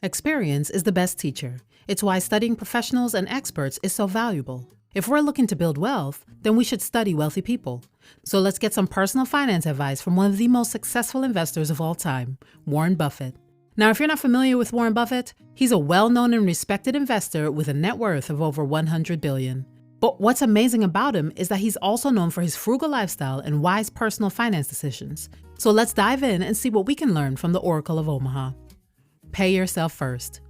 Experience is the best teacher. It's why studying professionals and experts is so valuable. If we're looking to build wealth, then we should study wealthy people. So let's get some personal finance advice from one of the most successful investors of all time, Warren Buffett. Now, if you're not familiar with Warren Buffett, he's a well-known and respected investor with a net worth of over $100 billion. But what's amazing about him is that he's also known for his frugal lifestyle and wise personal finance decisions. So let's dive in and see what we can learn from the Oracle of Omaha. Pay yourself first.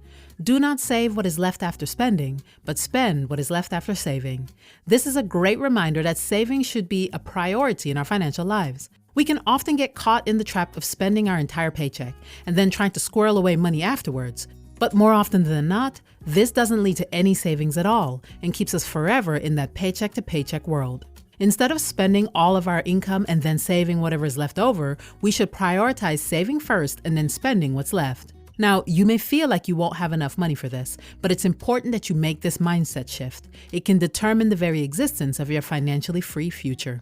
Do not save what is left after spending, but spend what is left after saving. This is a great reminder that saving should be a priority in our financial lives. We can often get caught in the trap of spending our entire paycheck and then trying to squirrel away money afterwards. But more often than not, this doesn't lead to any savings at all and keeps us forever in that paycheck to paycheck world. Instead of spending all of our income and then saving whatever is left over, we should prioritize saving first and then spending what's left. Now, you may feel like you won't have enough money for this, but it's important that you make this mindset shift. It can determine the very existence of your financially free future.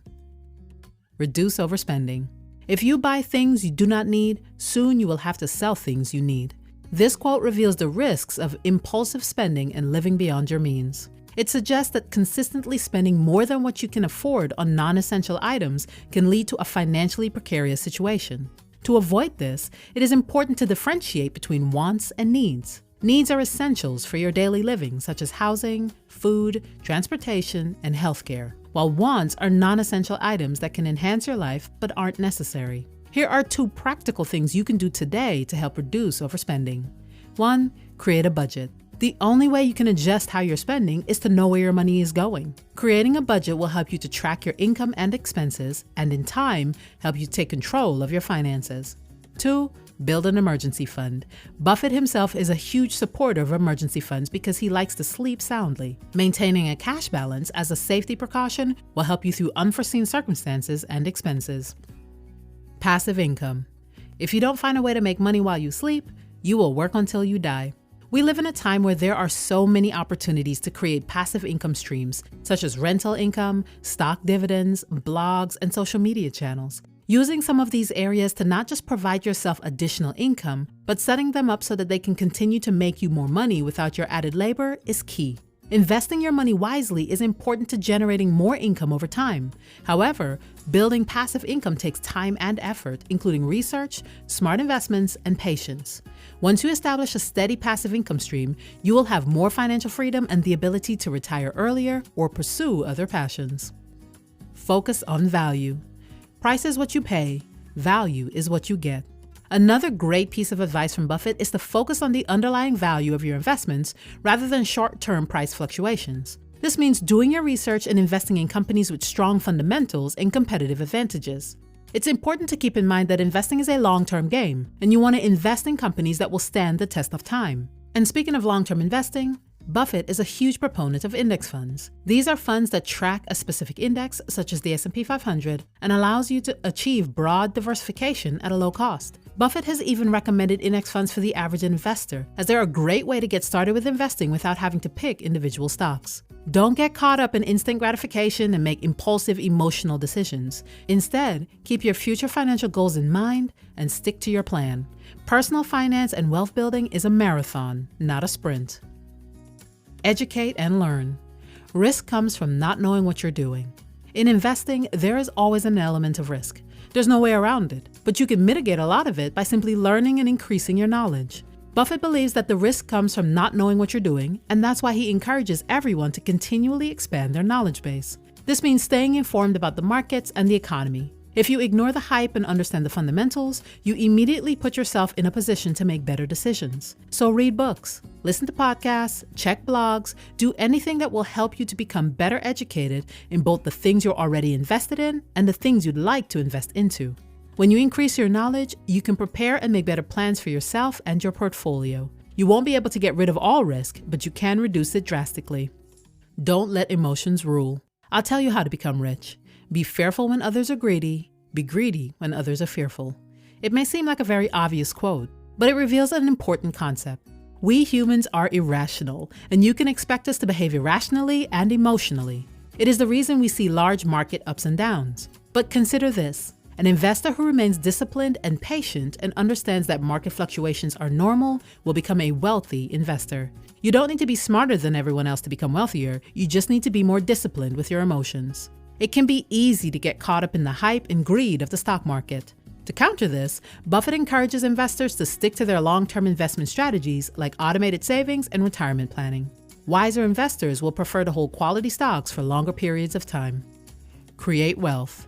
Reduce overspending. If you buy things you do not need, soon you will have to sell things you need. This quote reveals the risks of impulsive spending and living beyond your means. It suggests that consistently spending more than what you can afford on non-essential items can lead to a financially precarious situation. To avoid this, it is important to differentiate between wants and needs. Needs are essentials for your daily living, such as housing, food, transportation, and healthcare, while wants are non-essential items that can enhance your life but aren't necessary. Here are 2 practical things you can do today to help reduce overspending. 1. Create a budget. The only way you can adjust how you're spending is to know where your money is going. Creating a budget will help you to track your income and expenses, and in time, help you take control of your finances. 2. Build an emergency fund. Buffett himself is a huge supporter of emergency funds because he likes to sleep soundly. Maintaining a cash balance as a safety precaution will help you through unforeseen circumstances and expenses. Passive income. If you don't find a way to make money while you sleep, you will work until you die. We live in a time where there are so many opportunities to create passive income streams, such as rental income, stock dividends, blogs, and social media channels. Using some of these areas to not just provide yourself additional income, but setting them up so that they can continue to make you more money without your added labor is key. Investing your money wisely is important to generating more income over time. However, building passive income takes time and effort, including research, smart investments, and patience. Once you establish a steady passive income stream, you will have more financial freedom and the ability to retire earlier or pursue other passions. Focus on value. Price is what you pay, value is what you get. Another great piece of advice from Buffett is to focus on the underlying value of your investments rather than short-term price fluctuations. This means doing your research and investing in companies with strong fundamentals and competitive advantages. It's important to keep in mind that investing is a long-term game, and you want to invest in companies that will stand the test of time. And speaking of long-term investing, Buffett is a huge proponent of index funds. These are funds that track a specific index, such as the S&P 500, and allows you to achieve broad diversification at a low cost. Buffett has even recommended index funds for the average investor, as they're a great way to get started with investing without having to pick individual stocks. Don't get caught up in instant gratification and make impulsive emotional decisions. Instead, keep your future financial goals in mind and stick to your plan. Personal finance and wealth building is a marathon, not a sprint. Educate and learn. Risk comes from not knowing what you're doing. In investing, there is always an element of risk. There's no way around it, but you can mitigate a lot of it by simply learning and increasing your knowledge. Buffett believes that the risk comes from not knowing what you're doing, and that's why he encourages everyone to continually expand their knowledge base. This means staying informed about the markets and the economy. If you ignore the hype and understand the fundamentals, you immediately put yourself in a position to make better decisions. So read books, listen to podcasts, check blogs, do anything that will help you to become better educated in both the things you're already invested in and the things you'd like to invest into. When you increase your knowledge, you can prepare and make better plans for yourself and your portfolio. You won't be able to get rid of all risk, but you can reduce it drastically. Don't let emotions rule. I'll tell you how to become rich. Be fearful when others are greedy. Be greedy when others are fearful. It may seem like a very obvious quote, but it reveals an important concept. We humans are irrational, and you can expect us to behave irrationally and emotionally. It is the reason we see large market ups and downs. But consider this. An investor who remains disciplined and patient and understands that market fluctuations are normal will become a wealthy investor. You don't need to be smarter than everyone else to become wealthier, you just need to be more disciplined with your emotions. It can be easy to get caught up in the hype and greed of the stock market. To counter this, Buffett encourages investors to stick to their long-term investment strategies like automated savings and retirement planning. Wiser investors will prefer to hold quality stocks for longer periods of time. Create wealth.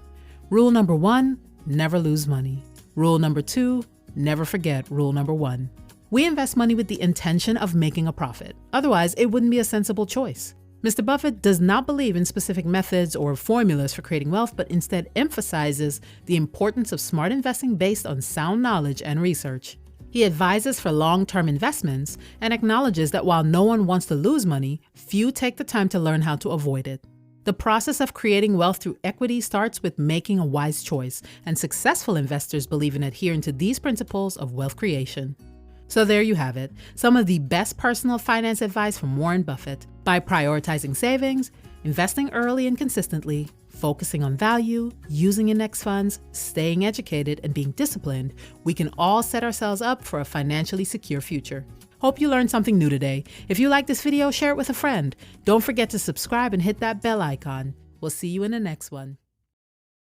Rule number 1, never lose money. Rule number 2, never forget rule number 1. We invest money with the intention of making a profit. Otherwise, it wouldn't be a sensible choice. Mr. Buffett does not believe in specific methods or formulas for creating wealth, but instead emphasizes the importance of smart investing based on sound knowledge and research. He advises for long-term investments and acknowledges that while no one wants to lose money, few take the time to learn how to avoid it. The process of creating wealth through equity starts with making a wise choice, and successful investors believe in adhering to these principles of wealth creation. So there you have it, some of the best personal finance advice from Warren Buffett. By prioritizing savings, investing early and consistently, focusing on value, using index funds, staying educated, and being disciplined, we can all set ourselves up for a financially secure future. Hope you learned something new today. If you like this video, share it with a friend. Don't forget to subscribe and hit that bell icon. We'll see you in the next one.